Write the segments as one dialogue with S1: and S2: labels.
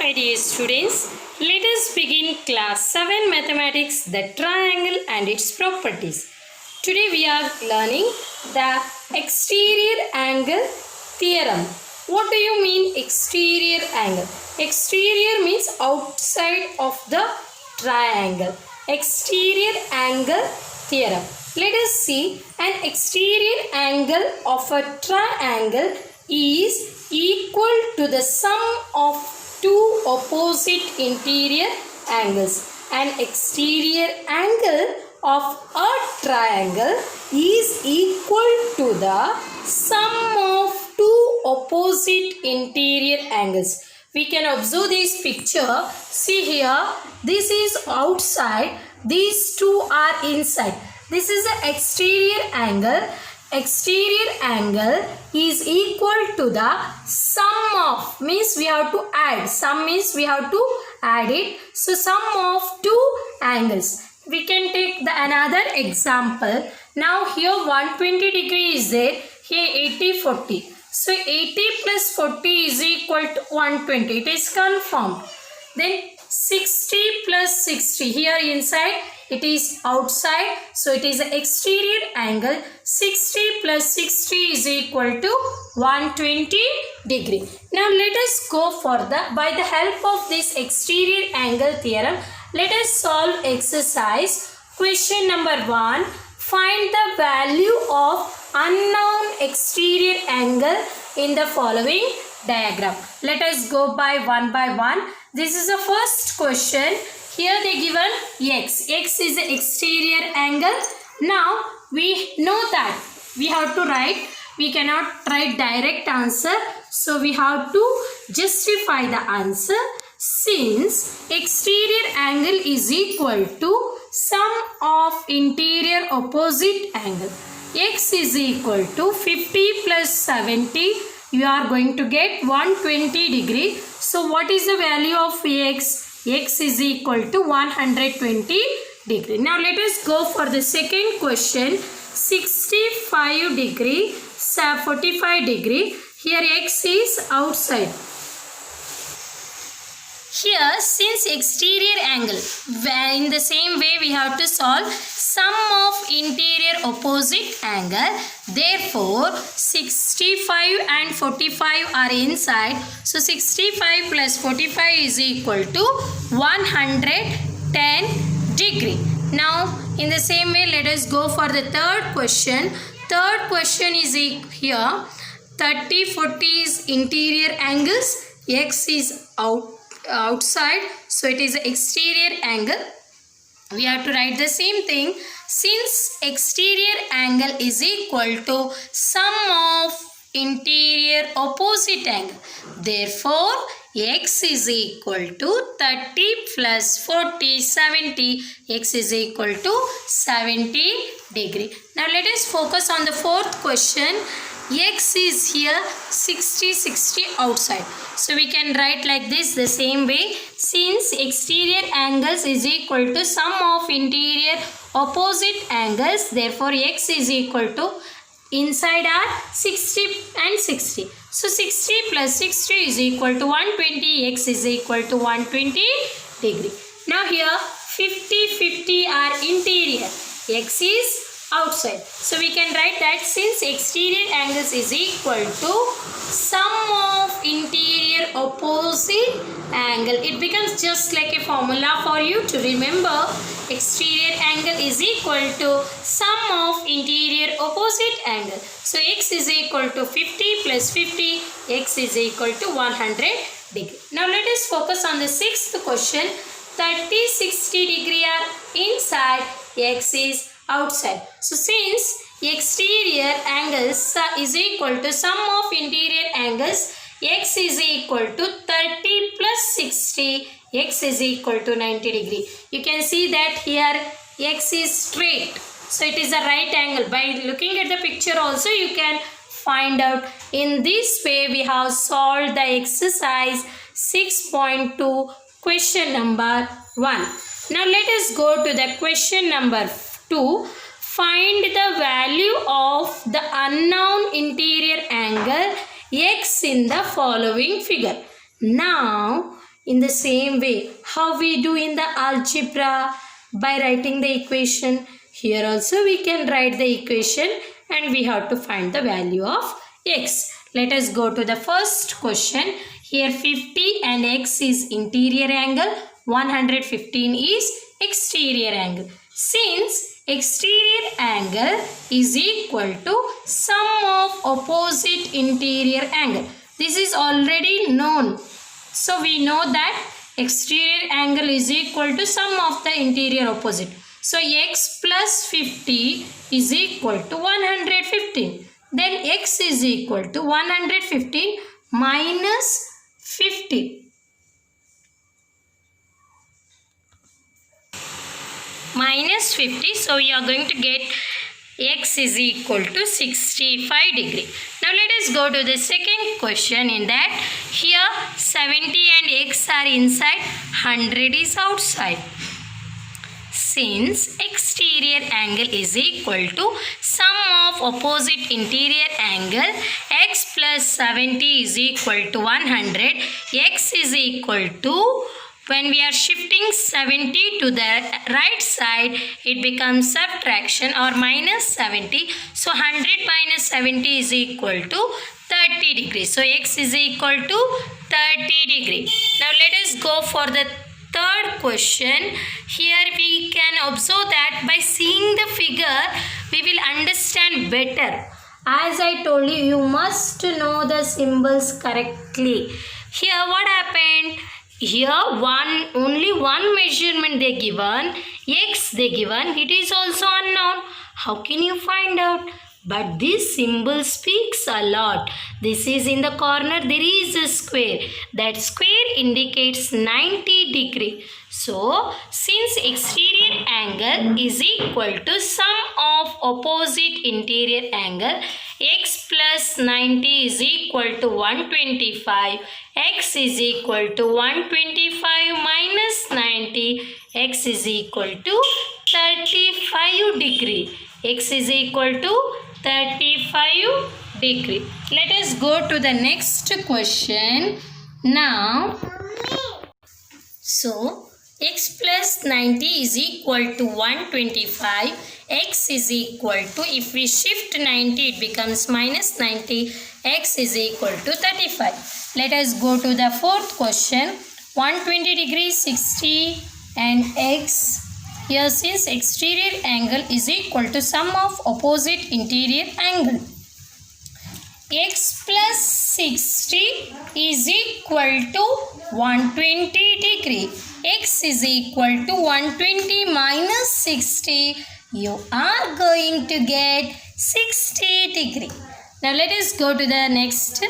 S1: my dear students, let us begin class 7 mathematics, the triangle and its properties. Today we are learning the exterior angle theorem. What do you mean exterior angle? Exterior means outside of the triangle. Exterior angle theorem. Let us see, an exterior angle of a triangle is equal to the sum of two opposite interior angles. An exterior angle of a triangle is equal to the sum of two opposite interior angles. We can observe this picture. See here, this is outside, these two are inside. This is the exterior angle. Exterior angle is equal to the sum of, means we have to add, sum means we have to add it, so sum of two angles. We can take another example. Now here 120 degree is there, here 80 40, so 80 plus 40 is equal to 120, it is confirmed. Then 60 plus 60, here inside, it is outside, so it is an exterior angle. 60 plus 60 is equal to 120 degree. Now let us go further. By the help of this exterior angle theorem, let us solve exercise. Question number 1. Find the value of unknown exterior angle in the following diagram. Let us go by one. This is the first question. Here they given x. X is the exterior angle. Now we know that we have to write. We cannot write direct answer. So we have to justify the answer. Since exterior angle is equal to sum of interior opposite angle. X is equal to 50 plus 70. You are going to get 120 degree. So what is the value of x? X is equal to 120 degree. Now let us go for the second question. 65 degree, 45 degree. Here x is outside. Here, since exterior angle, in the same way we have to solve sum of interior opposite angle. Therefore, 65 and 45 are inside. So, 65 plus 45 is equal to 110 degree. Now, in the same way, let us go for the third question. Third question is here. 30, 40 is interior angles. X is outside, so it is exterior angle. We have to write the same thing. Since exterior angle is equal to sum of interior opposite angle, therefore x is equal to 30 plus 40, 70. X is equal to 70 degree. Now let us focus on the fourth question. X is here, 60, 60 outside. So we can write like this the same way. Since exterior angles is equal to sum of interior opposite angles, therefore x is equal to, inside are 60 and 60. So 60 plus 60 is equal to 120. X is equal to 120 degree. Now here 50, 50 are interior. X is outside. So we can write that since exterior angles is equal to sum of interior opposite angle, it becomes just like a formula for you to remember. Exterior angle is equal to sum of interior opposite angle. So x is equal to 50 plus 50. X is equal to 100 degree. Now let us focus on the sixth question. 30, 60 degree are inside. X is outside. So since exterior angles is equal to sum of interior angles, x is equal to 30 plus 60. X is equal to 90 degree. You can see that here x is straight. So it is a right angle. By looking at the picture also you can find out. In this way we have solved the exercise 6.2 question number 1. Now let us go to the question number 2. Find the value of the unknown interior angle x in the following figure. Now In the same way, how we do in the algebra by writing the equation, here also we can write the equation and we have to find the value of x. Let us go to the first question. Here 50 and x is interior angle, 115 is exterior angle. Since exterior angle is equal to sum of opposite interior angle. This is already known. So we know that exterior angle is equal to sum of the interior opposite. So x plus 50 is equal to 115. Then x is equal to 115 minus 50. Minus 50. So we are going to get x is equal to 65 degree. Now let us go to the second question. In that, here 70 and x are inside, 100 is outside. Since exterior angle is equal to sum of opposite interior angle, x plus 70 is equal to 100. X is equal to, when we are shifting 70 to the right side, it becomes subtraction or minus 70. So 100 minus 70 is equal to 30 degrees. So x is equal to 30 degree. Now let us go for the third question. Here we can observe that by seeing the figure, we will understand better. As I told you, you must know the symbols correctly. Here what happened? Here only one measurement they given, x they given, it is also unknown. How can you find out? But this symbol speaks a lot. This is in the corner, there is a square. That square indicates 90 degree. So, since exterior angle is equal to sum of opposite interior angle, x plus 90 is equal to 125. X is equal to 125 minus 90. X is equal to 35 degree. X is equal to 35 degree. Let us go to the next question. Now, so x plus 90 is equal to 125. X is equal to, if we shift 90, it becomes minus 90. X is equal to 35. Let us go to the fourth question. 120 degrees, 60 and x. Here since exterior angle is equal to sum of opposite interior angle, x plus 60 is equal to 120 degree. X is equal to 120 minus 60. You are going to get 60 degree. Now let us go to the next.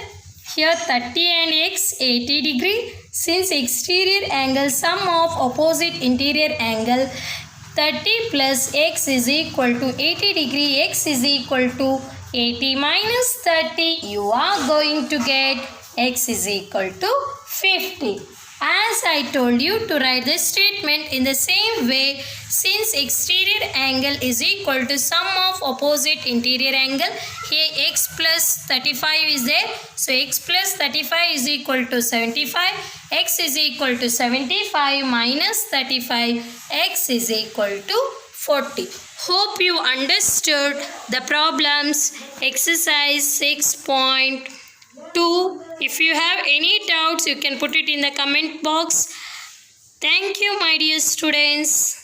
S1: Here 30 and x 80 degree. Since exterior angle sum of opposite interior angle, 30 plus x is equal to 80 degree. X is equal to 80 minus 30. You are going to get x is equal to 50. As I told you to write the statement in the same way, since exterior angle is equal to sum of opposite interior angle, here x plus 35 is there. So x plus 35 is equal to 75. X is equal to 75 minus 35. X is equal to 40. Hope you understood the problems. Exercise 6.2. If you have any doubts, you can put it in the comment box. Thank you, my dear students.